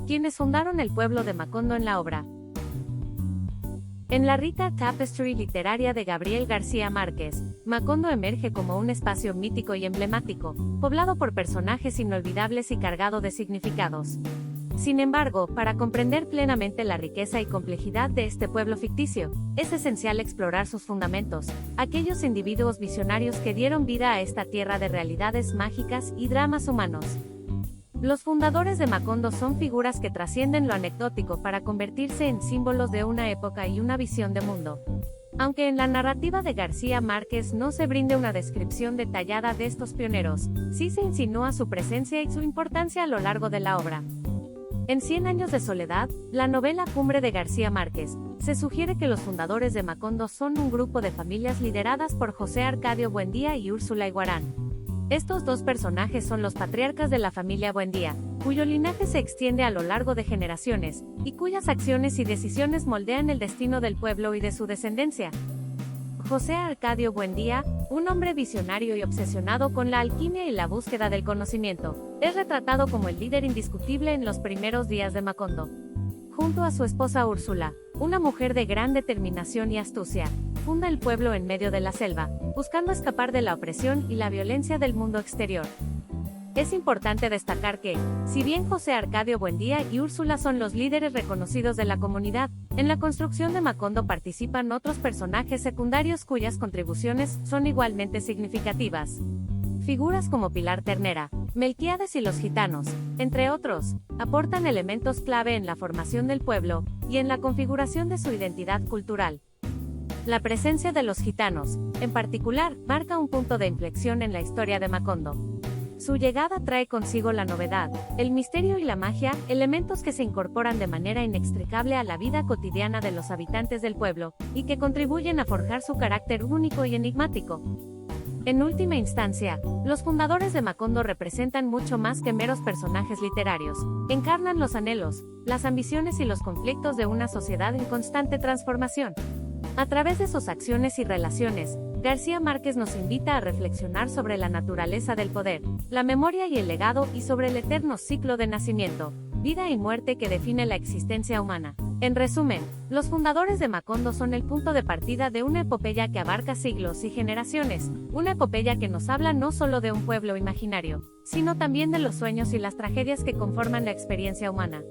quienes fundaron el pueblo de Macondo en la obra. En la rica tapestry literaria de Gabriel García Márquez, Macondo emerge como un espacio mítico y emblemático, poblado por personajes inolvidables y cargado de significados. Sin embargo, para comprender plenamente la riqueza y complejidad de este pueblo ficticio, es esencial explorar sus fundamentos, aquellos individuos visionarios que dieron vida a esta tierra de realidades mágicas y dramas humanos. Los fundadores de Macondo son figuras que trascienden lo anecdótico para convertirse en símbolos de una época y una visión de mundo. Aunque en la narrativa de García Márquez no se brinde una descripción detallada de estos pioneros, sí se insinúa su presencia y su importancia a lo largo de la obra. En Cien años de soledad, la novela cumbre de García Márquez, se sugiere que los fundadores de Macondo son un grupo de familias lideradas por José Arcadio Buendía y Úrsula Iguarán. Estos dos personajes son los patriarcas de la familia Buendía, cuyo linaje se extiende a lo largo de generaciones, y cuyas acciones y decisiones moldean el destino del pueblo y de su descendencia. José Arcadio Buendía, un hombre visionario y obsesionado con la alquimia y la búsqueda del conocimiento, es retratado como el líder indiscutible en los primeros días de Macondo. Junto a su esposa Úrsula, una mujer de gran determinación y astucia, funda el pueblo en medio de la selva, buscando escapar de la opresión y la violencia del mundo exterior. Es importante destacar que, si bien José Arcadio Buendía y Úrsula son los líderes reconocidos de la comunidad, en la construcción de Macondo participan otros personajes secundarios cuyas contribuciones son igualmente significativas. Figuras como Pilar Ternera, Melquíades y los gitanos, entre otros, aportan elementos clave en la formación del pueblo y en la configuración de su identidad cultural. La presencia de los gitanos, en particular, marca un punto de inflexión en la historia de Macondo. Su llegada trae consigo la novedad, el misterio y la magia, elementos que se incorporan de manera inextricable a la vida cotidiana de los habitantes del pueblo, y que contribuyen a forjar su carácter único y enigmático. En última instancia, los fundadores de Macondo representan mucho más que meros personajes literarios, encarnan los anhelos, las ambiciones y los conflictos de una sociedad en constante transformación. A través de sus acciones y relaciones, García Márquez nos invita a reflexionar sobre la naturaleza del poder, la memoria y el legado y sobre el eterno ciclo de nacimiento, vida y muerte que define la existencia humana. En resumen, los fundadores de Macondo son el punto de partida de una epopeya que abarca siglos y generaciones, una epopeya que nos habla no solo de un pueblo imaginario, sino también de los sueños y las tragedias que conforman la experiencia humana.